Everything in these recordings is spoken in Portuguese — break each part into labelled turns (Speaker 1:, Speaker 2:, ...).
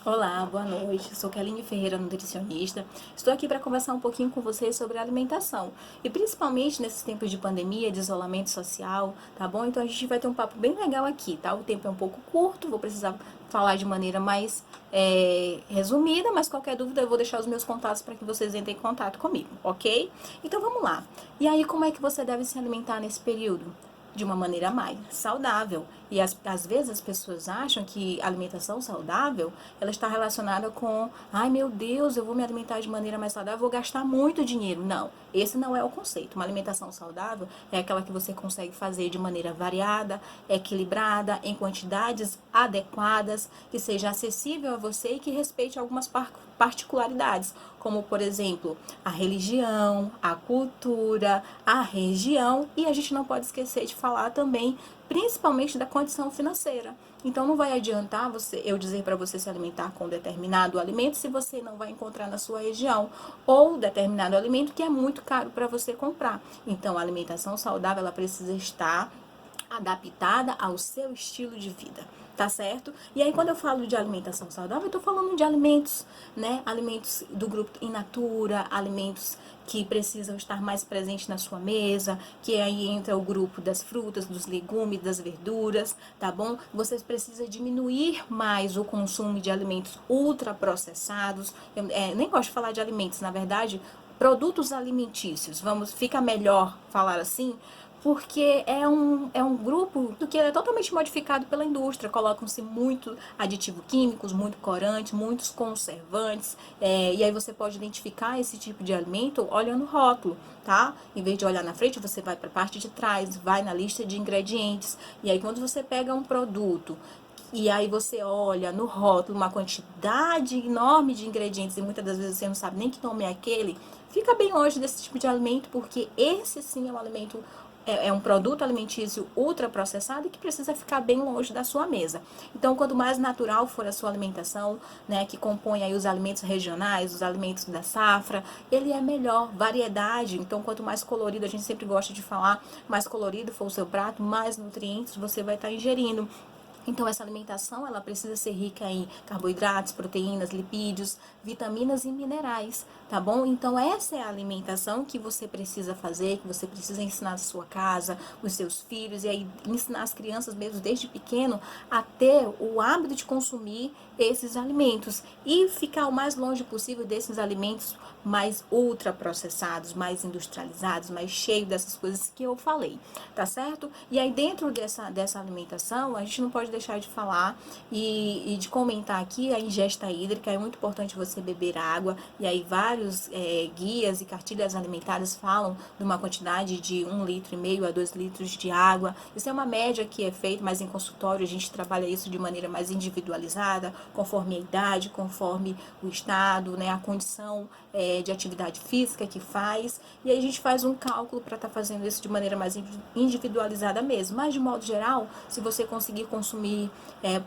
Speaker 1: Olá, boa noite. Sou Keline Ferreira, nutricionista. Estou aqui para conversar um pouquinho com vocês sobre alimentação e principalmente nesses tempos de pandemia, de isolamento social, tá bom? Então a gente vai ter um papo bem legal aqui, tá? O tempo é um pouco curto, vou precisar falar de maneira mais resumida, mas qualquer dúvida eu vou deixar os meus contatos para que vocês entrem em contato comigo, ok? Então vamos lá. E aí, como é que você deve se alimentar nesse período? De uma maneira mais saudável. E às vezes as pessoas acham que a alimentação saudável, ela está relacionada com, ai meu Deus, eu vou me alimentar de maneira mais saudável, eu vou gastar muito dinheiro. Não, esse não é o conceito. Uma alimentação saudável é aquela que você consegue fazer de maneira variada, equilibrada, em quantidades adequadas, que seja acessível a você e que respeite algumas particularidades, como por exemplo, a religião, a cultura, a região, e a gente não pode esquecer de falar também, principalmente da condição financeira. Então não vai adiantar eu dizer para você se alimentar com determinado alimento se você não vai encontrar na sua região ou determinado alimento que é muito caro para você comprar. Então a alimentação saudável ela precisa estar adaptada ao seu estilo de vida, tá certo? E aí quando eu falo de alimentação saudável, eu tô falando de alimentos, né? Alimentos do grupo in natura, alimentos que precisam estar mais presentes na sua mesa, que aí entra o grupo das frutas, dos legumes, das verduras, tá bom? Você precisa diminuir mais o consumo de alimentos ultraprocessados. Eu nem gosto de falar de alimentos, na verdade, produtos alimentícios. Fica melhor falar assim, porque é um grupo que é totalmente modificado pela indústria. Colocam-se muito aditivo químicos, muito corantes, muitos conservantes, e aí você pode identificar esse tipo de alimento olhando o rótulo, tá? Em vez de olhar na frente, você vai para a parte de trás, vai na lista de ingredientes, e aí quando você pega um produto e aí você olha no rótulo uma quantidade enorme de ingredientes e muitas das vezes você não sabe nem que nome é aquele, fica bem longe desse tipo de alimento, porque esse sim é um alimento, é um produto alimentício ultraprocessado e que precisa ficar bem longe da sua mesa. Então, quanto mais natural for a sua alimentação, né, que compõe aí os alimentos regionais, os alimentos da safra, ele é melhor. Variedade, então quanto mais colorido, a gente sempre gosta de falar, mais colorido for o seu prato, mais nutrientes você vai estar ingerindo. Então, essa alimentação, ela precisa ser rica em carboidratos, proteínas, lipídios, vitaminas e minerais, tá bom? Então, essa é a alimentação que você precisa fazer, que você precisa ensinar na sua casa, os seus filhos, e aí ensinar as crianças mesmo desde pequeno a ter o hábito de consumir esses alimentos e ficar o mais longe possível desses alimentos mais ultraprocessados, mais industrializados, mais cheios dessas coisas que eu falei, tá certo? E aí, dentro dessa alimentação, a gente não pode deixar de falar e de comentar aqui a ingesta hídrica. É muito importante você beber água, e aí vários guias e cartilhas alimentares falam de uma quantidade de 1,5 litro a 2 litros de água. Isso é uma média que é feita, mas em consultório a gente trabalha isso de maneira mais individualizada, conforme a idade, conforme o estado, né, a condição de atividade física que faz, e aí a gente faz um cálculo para estar fazendo isso de maneira mais individualizada mesmo. Mas de modo geral, se você conseguir consumir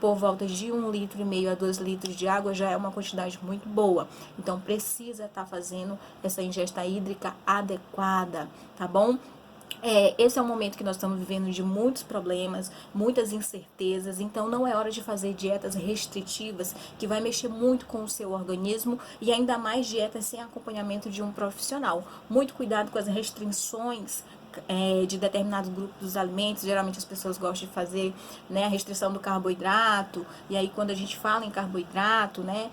Speaker 1: por volta de 1,5 litro a 2 litros de água, já é uma quantidade muito boa. Então precisa estar fazendo essa ingesta hídrica adequada, tá bom? Esse é um momento que nós estamos vivendo de muitos problemas, muitas incertezas, então não é hora de fazer dietas restritivas, que vai mexer muito com o seu organismo, e ainda mais dietas sem acompanhamento de um profissional. Muito cuidado com as restrições de determinados grupos dos alimentos. Geralmente as pessoas gostam de fazer, né, a restrição do carboidrato, e aí quando a gente fala em carboidrato, né,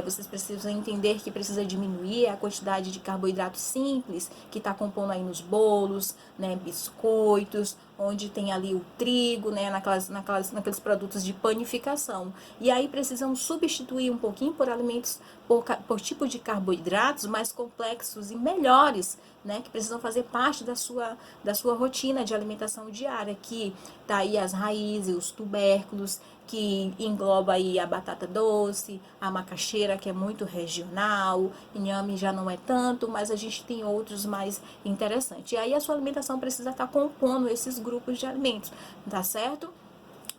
Speaker 1: vocês precisam entender que precisa diminuir a quantidade de carboidrato simples que está compondo aí nos bolos, né, biscoitos, onde tem ali o trigo, né, naqueles produtos de panificação. E aí precisam substituir um pouquinho por alimentos, por tipo de carboidratos mais complexos e melhores, né, que precisam fazer parte da sua rotina de alimentação diária, que tá aí as raízes, os tubérculos, que engloba aí a batata doce, a macaxeira, que é muito regional, inhame já não é tanto, mas a gente tem outros mais interessantes. E aí a sua alimentação precisa estar compondo esses grupos de alimentos, tá certo?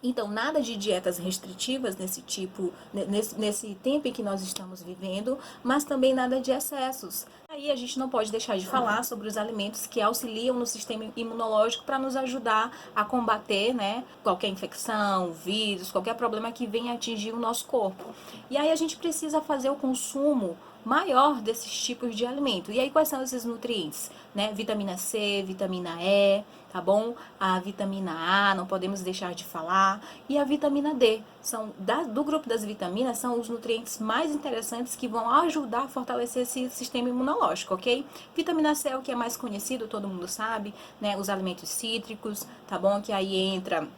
Speaker 1: Então, nada de dietas restritivas nesse tempo em que nós estamos vivendo, mas também nada de excessos. Aí a gente não pode deixar de falar sobre os alimentos que auxiliam no sistema imunológico para nos ajudar a combater, né, qualquer infecção, vírus, qualquer problema que venha atingir o nosso corpo. E aí a gente precisa fazer o consumo maior desses tipos de alimento. E aí quais são esses nutrientes, né? Vitamina C, vitamina E, tá bom? A vitamina A, não podemos deixar de falar, e a vitamina D. Do grupo das vitaminas, são os nutrientes mais interessantes que vão ajudar a fortalecer esse sistema imunológico, ok? Vitamina C é o que é mais conhecido, todo mundo sabe, né? Os alimentos cítricos, tá bom? Que aí entra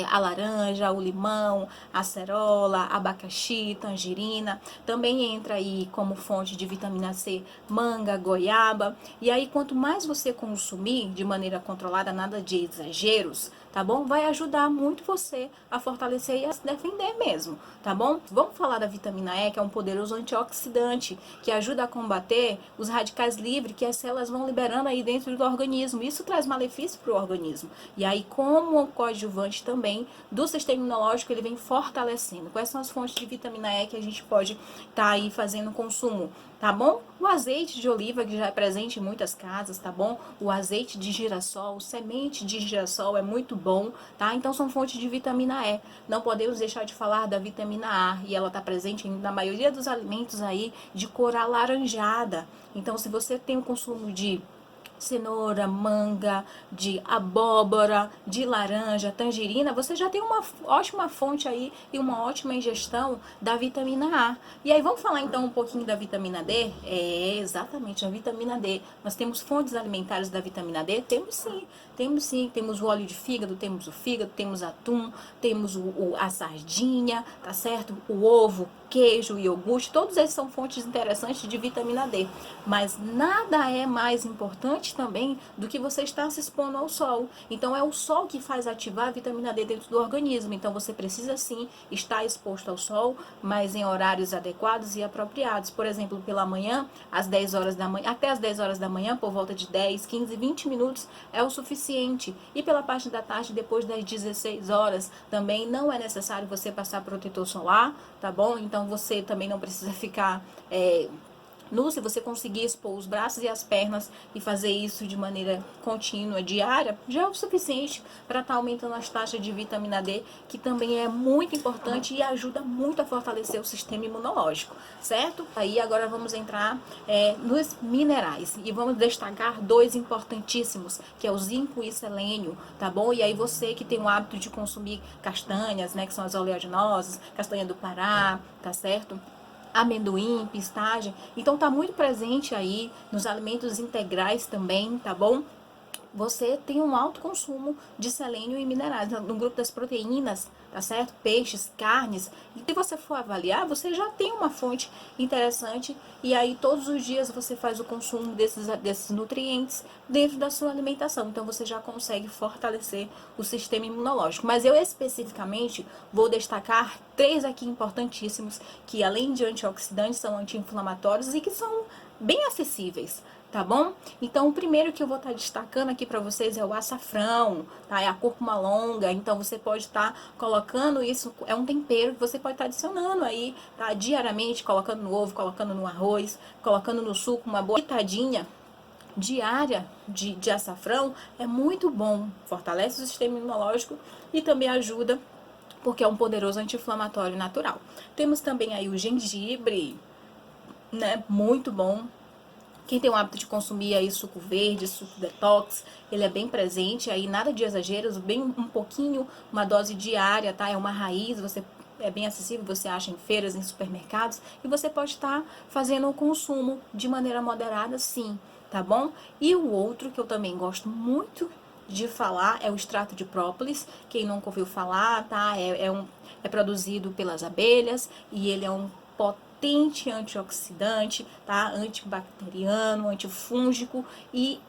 Speaker 1: a laranja, o limão, a acerola, abacaxi, tangerina. Também entra aí como fonte de vitamina C, manga, goiaba. E aí, quanto mais você consumir de maneira controlada, nada de exageros, tá bom? Vai ajudar muito você a fortalecer e a se defender mesmo, tá bom? Vamos falar da vitamina E, que é um poderoso antioxidante, que ajuda a combater os radicais livres que as células vão liberando aí dentro do organismo. Isso traz malefício para o organismo. E aí, como coadjuvante também do sistema imunológico, ele vem fortalecendo. Quais são as fontes de vitamina E que a gente pode estar aí fazendo consumo, tá bom? O azeite de oliva, que já é presente em muitas casas, tá bom? O azeite de girassol, semente de girassol é muito bom, tá? Então são fontes de vitamina E. Não podemos deixar de falar da vitamina A, e ela tá presente na maioria dos alimentos aí de cor alaranjada. Então, se você tem o consumo de cenoura, manga, de abóbora, de laranja, tangerina, você já tem uma ótima fonte aí e uma ótima ingestão da vitamina A. E aí vamos falar então um pouquinho da vitamina D? É, exatamente, a vitamina D. Nós temos fontes alimentares da vitamina D? Temos sim, temos sim. Temos o óleo de fígado, temos atum, temos a sardinha, tá certo? O ovo, queijo, iogurte, todos esses são fontes interessantes de vitamina D. Mas nada é mais importante também do que você estar se expondo ao sol. Então é o sol que faz ativar a vitamina D dentro do organismo. Então você precisa sim estar exposto ao sol, mas em horários adequados e apropriados. Por exemplo, pela manhã, às 10 horas da manhã, até às 10 horas da manhã, por volta de 10, 15, 20 minutos é o suficiente. E pela parte da tarde, depois das 16 horas, também não é necessário você passar protetor solar, tá bom? Então você também não precisa ficar nu, se você conseguir expor os braços e as pernas e fazer isso de maneira contínua, diária, já é o suficiente para estar aumentando as taxas de vitamina D, que também é muito importante e ajuda muito a fortalecer o sistema imunológico, certo? Aí agora vamos entrar nos minerais e vamos destacar dois importantíssimos, que é o zinco e selênio, tá bom? E aí você que tem o hábito de consumir castanhas, né, que são as oleaginosas, castanha do Pará, tá certo? Amendoim, pistache, então tá muito presente aí nos alimentos integrais também, tá bom? Você tem um alto consumo de selênio e minerais no grupo das proteínas, tá certo? Peixes, carnes. E se você for avaliar, você já tem uma fonte interessante e aí todos os dias você faz o consumo desses nutrientes dentro da sua alimentação. Então você já consegue fortalecer o sistema imunológico. Mas eu especificamente vou destacar três aqui importantíssimos que além de antioxidantes são anti-inflamatórios e que são bem acessíveis, tá bom? Então, o primeiro que eu vou estar destacando aqui para vocês é o açafrão, tá? É a cúrcuma longa, então você pode estar colocando isso, é um tempero que você pode estar adicionando aí, tá? Diariamente, colocando no ovo, colocando no arroz, colocando no suco, uma boa pitadinha diária de açafrão é muito bom, fortalece o sistema imunológico e também ajuda, porque é um poderoso anti-inflamatório natural. Temos também aí o gengibre, né? Muito bom. Quem tem o hábito de consumir aí suco verde, suco detox, ele é bem presente, aí nada de exageros, bem um pouquinho, uma dose diária, tá? É uma raiz, é bem acessível, você acha em feiras, em supermercados, e você pode estar fazendo o consumo de maneira moderada, sim, tá bom? E o outro que eu também gosto muito de falar é o extrato de própolis. Quem nunca ouviu falar, tá? É produzido pelas abelhas e ele é um potente antioxidante, tá? Antibacteriano, antifúngico e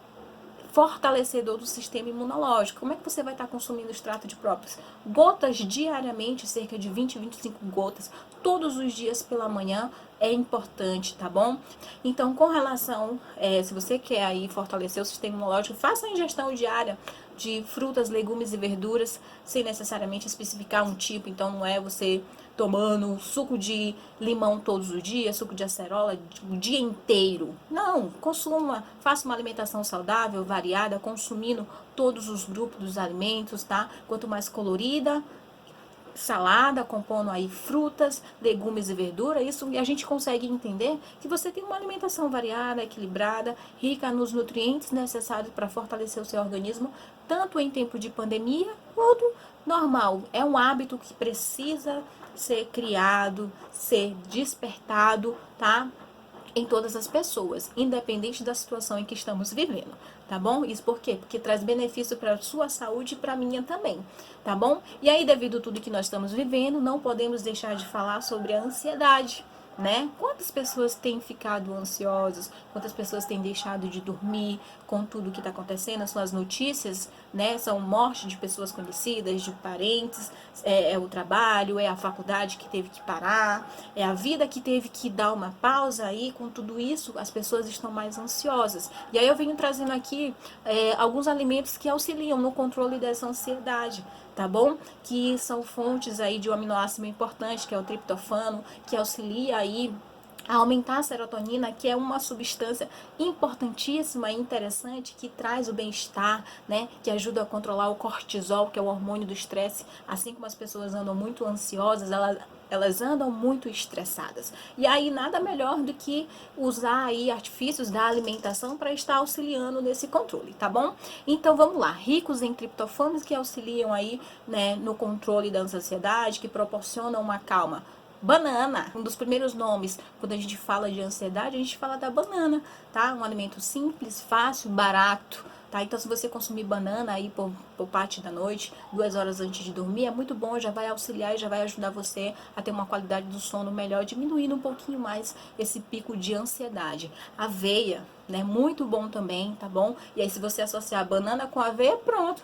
Speaker 1: fortalecedor do sistema imunológico. Como é que você vai estar consumindo extrato de própolis? Gotas diariamente, cerca de 20, 25 gotas, todos os dias pela manhã, é importante, tá bom? Então, com relação, se você quer aí fortalecer o sistema imunológico, faça a ingestão diária de frutas, legumes e verduras, sem necessariamente especificar um tipo. Então, não é você tomando suco de limão todos os dias, suco de acerola o dia inteiro. Não, consuma, faça uma alimentação saudável, variada, consumindo todos os grupos dos alimentos, tá? Quanto mais colorida, salada, compondo aí frutas, legumes e verdura, isso e a gente consegue entender que você tem uma alimentação variada, equilibrada, rica nos nutrientes necessários para fortalecer o seu organismo, tanto em tempo de pandemia quanto normal. É um hábito que precisa ser criado, ser despertado, tá? Em todas as pessoas, independente da situação em que estamos vivendo, tá bom? Isso por quê? Porque traz benefício para a sua saúde e para a minha também, tá bom? E aí, devido a tudo que nós estamos vivendo, não podemos deixar de falar sobre a ansiedade, né? Quantas pessoas têm ficado ansiosas, quantas pessoas têm deixado de dormir com tudo que está acontecendo, são as notícias, né? São mortes de pessoas conhecidas, de parentes, é o trabalho, é a faculdade que teve que parar, é a vida que teve que dar uma pausa aí, com tudo isso as pessoas estão mais ansiosas. E aí eu venho trazendo aqui alguns alimentos que auxiliam no controle dessa ansiedade, tá bom? Que são fontes aí de um aminoácido importante, que é o triptofano, que auxilia aí a aumentar a serotonina, que é uma substância importantíssima e interessante que traz o bem-estar, né? Que ajuda a controlar o cortisol, que é o hormônio do estresse. Assim como as pessoas andam muito ansiosas, elas andam muito estressadas. E aí nada melhor do que usar aí artifícios da alimentação para estar auxiliando nesse controle, tá bom? Então vamos lá, ricos em triptofanos que auxiliam aí, né, no controle da ansiedade, que proporcionam uma calma. Banana, um dos primeiros nomes, quando a gente fala de ansiedade, a gente fala da banana, tá? Um alimento simples, fácil, barato, tá? Então, se você consumir banana aí por parte da noite, 2 horas antes de dormir, é muito bom, já vai auxiliar e já vai ajudar você a ter uma qualidade do sono melhor, diminuindo um pouquinho mais esse pico de ansiedade. Aveia, né? Muito bom também, tá bom? E aí, se você associar banana com aveia, pronto.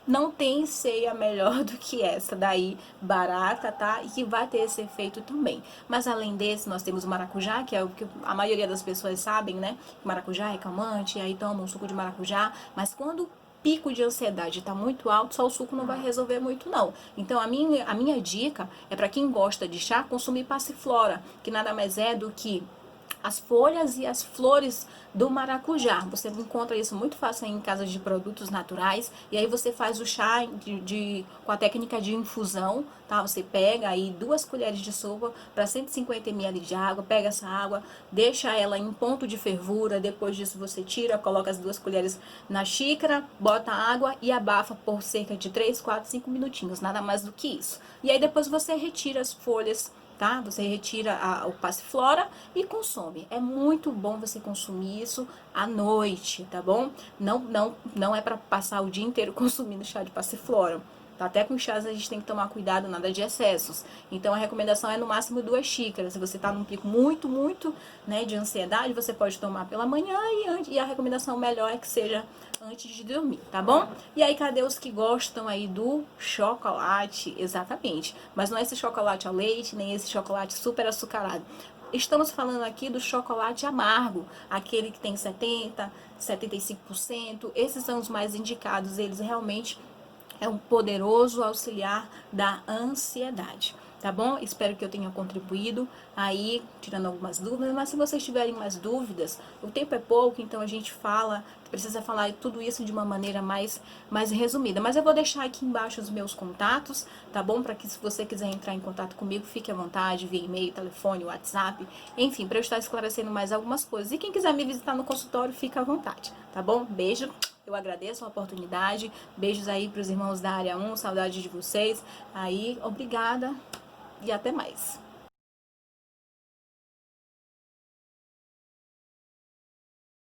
Speaker 1: Não tem ceia melhor do que essa daí, barata, tá? E que vai ter esse efeito também. Mas além desse, nós temos o maracujá, que é o que a maioria das pessoas sabem, né? Maracujá é calmante, aí toma um suco de maracujá. Mas quando o pico de ansiedade está muito alto, só o suco não vai resolver muito não. Então a minha dica é para quem gosta de chá, consumir passiflora, que nada mais é do que as folhas e as flores do maracujá. Você encontra isso muito fácil em casas de produtos naturais. E aí você faz o chá com a técnica de infusão, tá? Você pega aí 2 colheres de sopa para 150 ml de água, pega essa água, deixa ela em ponto de fervura, depois disso você tira, coloca as 2 colheres na xícara, bota água e abafa por cerca de 3, 4, 5 minutinhos, nada mais do que isso. E aí depois você retira as folhas, tá? Você retira o passiflora e consome. É muito bom você consumir isso à noite, tá bom? Não é para passar o dia inteiro consumindo chá de passiflora. Tá? Até com chás a gente tem que tomar cuidado, nada de excessos. Então a recomendação é no máximo 2 xícaras. Se você tá num pico muito, né, de ansiedade, você pode tomar pela manhã e a recomendação melhor é que seja antes de dormir, tá bom? E aí, cadê os que gostam aí do chocolate? Exatamente. Mas não é esse chocolate ao leite, nem esse chocolate super açucarado. Estamos falando aqui do chocolate amargo, aquele que tem 70, 75%. Esses são os mais indicados, eles realmente é um poderoso auxiliar da ansiedade. Tá bom? Espero que eu tenha contribuído aí, tirando algumas dúvidas, mas se vocês tiverem mais dúvidas, o tempo é pouco, então a gente precisa falar tudo isso de uma maneira mais resumida. Mas eu vou deixar aqui embaixo os meus contatos, tá bom? Para que se você quiser entrar em contato comigo, fique à vontade, via e-mail, telefone, WhatsApp, enfim, para eu estar esclarecendo mais algumas coisas. E quem quiser me visitar no consultório, fica à vontade, tá bom? Beijo. Eu agradeço a oportunidade. Beijos aí para os irmãos da área 1, saudade de vocês. Aí, obrigada e até mais.